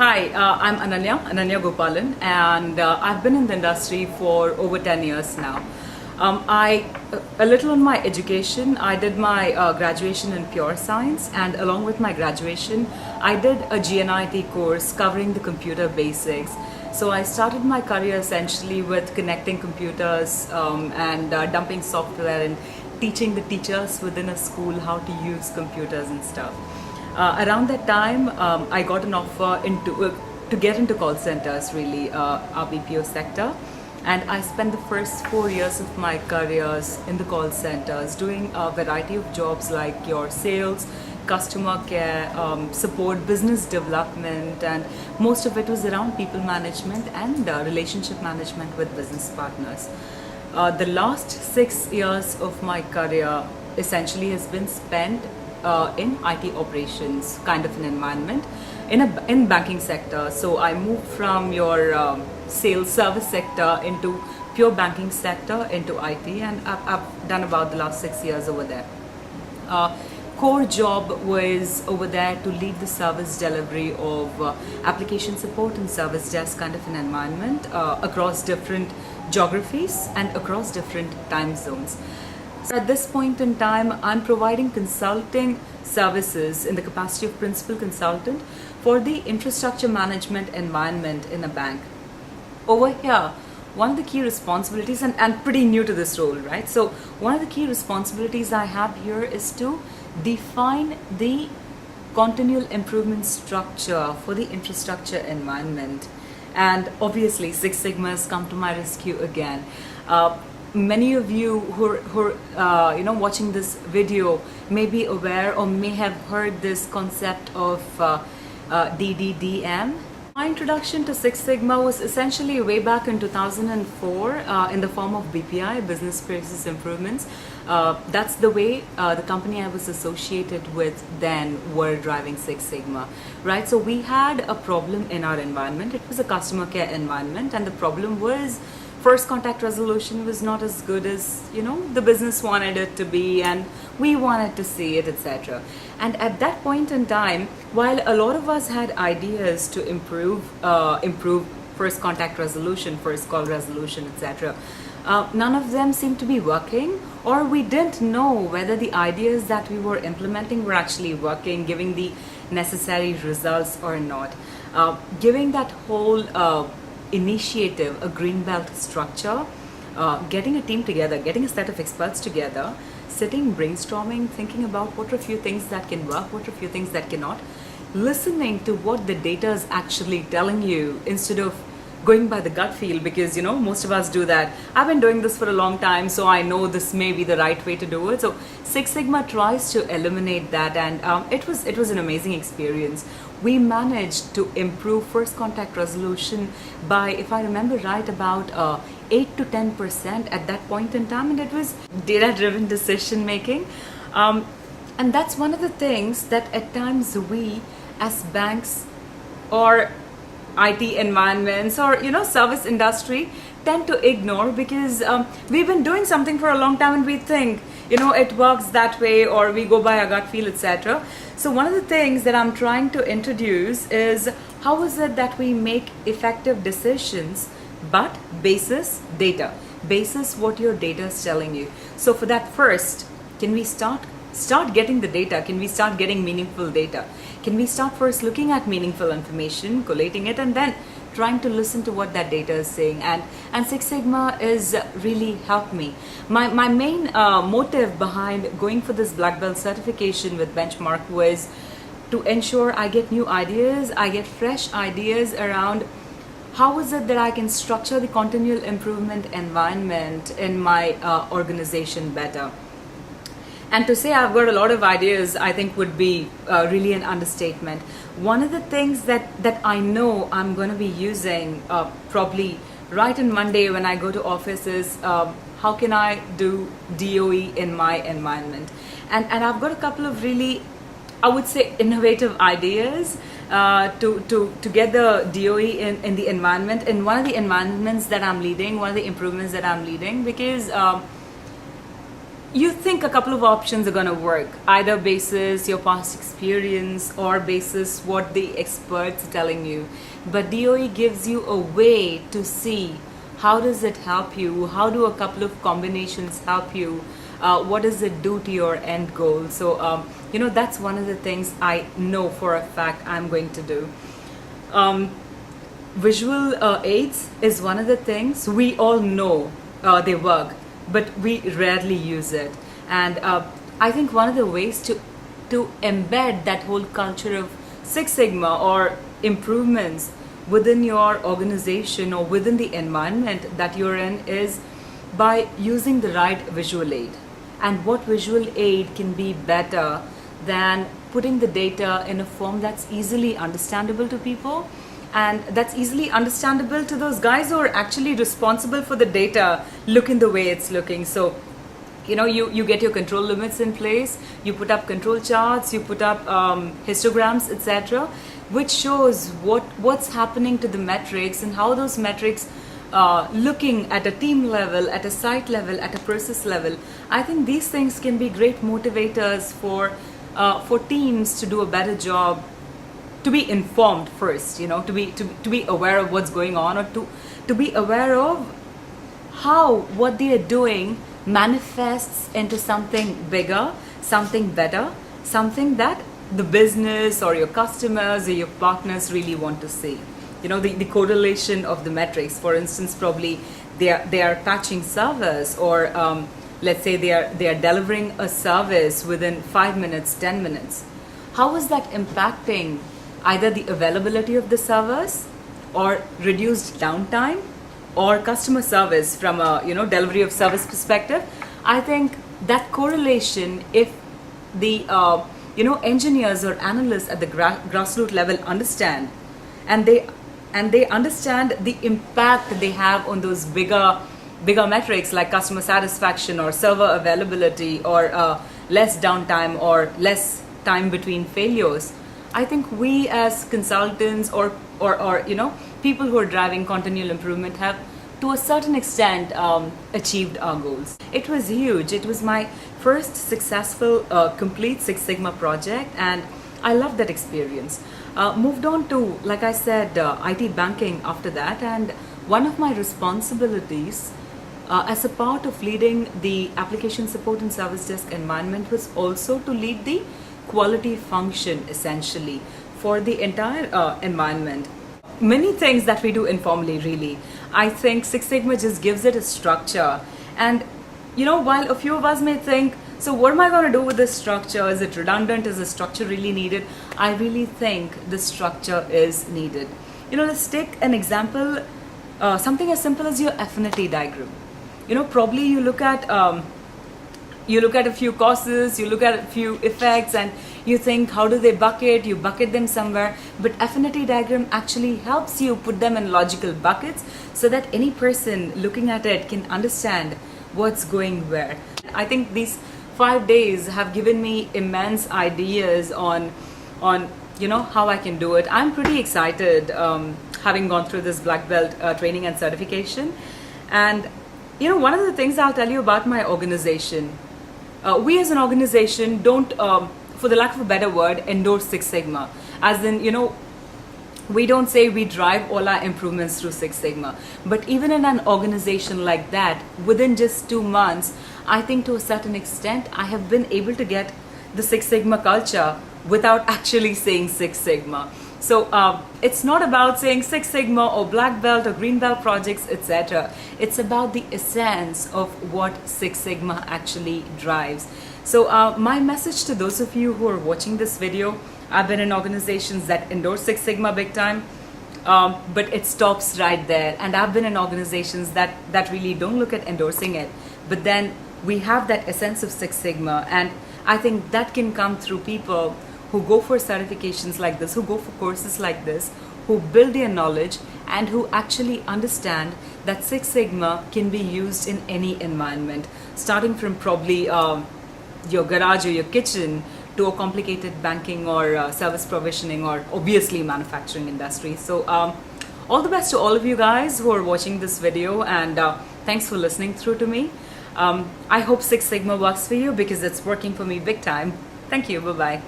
Hi, I'm Ananya Gopalan, and I've been in the industry for over 10 years now. A little on my education, I did my graduation in pure science, and along with my graduation, I did a GNIT course covering the computer basics. So I started my career essentially with connecting computers and dumping software and teaching the teachers within a school how to use computers and stuff. Around that time, I got an offer to get into call centers, really, our BPO sector. And I spent the first 4 years of my careers in the call centers doing a variety of jobs like your sales, customer care, support, business development, and most of it was around people management and relationship management with business partners. The last 6 years of my career essentially has been spent in IT operations kind of an environment in banking sector. So I moved from your sales service sector into pure banking sector into IT, and I've done about the last 6 years over there. Core job was over there to lead the service delivery of application support and service desk kind of an environment across different geographies and across different time zones. So at this point in time, I'm providing consulting services in the capacity of principal consultant for the infrastructure management environment in a bank. Over here, one of the key responsibilities, and pretty new to this role, right? So one of the key responsibilities I have here is to define the continual improvement structure for the infrastructure environment. And obviously, Six Sigma has come to my rescue again. Many of you who are watching this video may be aware or may have heard this concept of DDDM. My introduction to Six Sigma was essentially way back in 2004 in the form of BPI, Business Process Improvements. That's the way the company I was associated with then were driving Six Sigma, right? So we had a problem in our environment. It was a customer care environment, and the problem was first contact resolution was not as good as the business wanted it to be, and we wanted to see it, etc. And at that point in time, while a lot of us had ideas to improve first contact resolution, first call resolution, etc., none of them seemed to be working, or we didn't know whether the ideas that we were implementing were actually working, giving the necessary results or not. Giving that whole initiative a greenbelt structure, getting a team together, getting a set of experts together, sitting, brainstorming, thinking about what are a few things that can work, what are a few things that cannot, listening to what the data is actually telling you instead of going by the gut feel, because most of us do that. I've been doing this for a long time, so I know this may be the right way to do it. So Six Sigma tries to eliminate that, and it was an amazing experience. We managed to improve first contact resolution by, if I remember right, about 8 to 10% at that point in time, and it was data-driven decision making. And that's one of the things that at times we as banks or IT environments or service industry tend to ignore, because we've been doing something for a long time and we think it works that way, or we go by a gut feel, etc. So one of the things that I'm trying to introduce is how is it that we make effective decisions, but basis data, basis what your data is telling you. So for that, first, can we start getting the data? Can we start getting meaningful data? Can we start first looking at meaningful information, collating it, and then trying to listen to what that data is saying? And Six Sigma is really helped me. My main motive behind going for this black belt certification with Benchmark was to ensure I get new ideas, I get fresh ideas around how is it that I can structure the continual improvement environment in my organization better. And to say I've got a lot of ideas, I think would be really an understatement. One of the things that I know I'm going to be using probably right on Monday when I go to office is how can I do DOE in my environment? And I've got a couple of really, I would say, innovative ideas to get the DOE in the environment, in one of the environments that I'm leading, one of the improvements that I'm leading, because you think a couple of options are going to work, either basis your past experience or basis what the experts are telling you. But DOE gives you a way to see how does it help you, how do a couple of combinations help you, what does it do to your end goal. So that's one of the things I know for a fact I'm going to do. Visual aids is one of the things we all know they work, but we rarely use it. And I think one of the ways to embed that whole culture of Six Sigma or improvements within your organization or within the environment that you're in is by using the right visual aid. And what visual aid can be better than putting the data in a form that's easily understandable to people, and that's easily understandable to those guys who are actually responsible for the data looking the way it's looking. So you get your control limits in place, you put up control charts, you put up histograms, etc., which shows what's happening to the metrics and how those metrics looking at a team level, at a site level, at a process level. I think these things can be great motivators for teams to do a better job, to be informed first, to be aware of what's going on, or to be aware of how what they are doing manifests into something bigger, something better, something that the business or your customers or your partners really want to see. The correlation of the metrics. For instance, probably they are patching servers, or let's say they are delivering a service within 5 minutes, 10 minutes. How is that impacting either the availability of the servers, or reduced downtime, or customer service from a delivery of service perspective? I think that correlation, if the engineers or analysts at the grassroots level understand, and they understand the impact they have on those bigger metrics like customer satisfaction or server availability or less downtime or less time between failures. I think we as consultants or people who are driving continual improvement have to a certain extent achieved our goals. It was huge. It was my first successful complete Six Sigma project, and I loved that experience. Moved on to, like I said, IT banking after that, and one of my responsibilities as a part of leading the application support and service desk environment was also to lead the quality function essentially for the entire environment. Many things that we do informally, really. I think Six Sigma just gives it a structure. And while a few of us may think, so what am I going to do with this structure? Is it redundant? Is the structure really needed? I really think the structure is needed. Let's take an example, something as simple as your affinity diagram. Probably you look at a few causes, you look at a few effects, and you think, how do they bucket? You bucket them somewhere. But affinity diagram actually helps you put them in logical buckets so that any person looking at it can understand what's going where. I think these 5 days have given me immense ideas on how I can do it. I'm pretty excited having gone through this black belt training and certification. And one of the things I'll tell you about my organization, we as an organization don't, for the lack of a better word, endorse Six Sigma. As in, we don't say we drive all our improvements through Six Sigma. But even in an organization like that, within just 2 months, I think to a certain extent, I have been able to get the Six Sigma culture without actually saying Six Sigma. So it's not about saying Six Sigma or black belt or green belt projects, etc. It's about the essence of what Six Sigma actually drives. So my message to those of you who are watching this video, I've been in organizations that endorse Six Sigma big time, but it stops right there. And I've been in organizations that really don't look at endorsing it, but then we have that essence of Six Sigma. And I think that can come through people who go for certifications like this, who go for courses like this, who build their knowledge, and who actually understand that Six Sigma can be used in any environment, starting from probably your garage or your kitchen to a complicated banking or service provisioning or obviously manufacturing industry. So all the best to all of you guys who are watching this video, and thanks for listening through to me. I hope Six Sigma works for you because it's working for me big time. Thank you. Bye bye.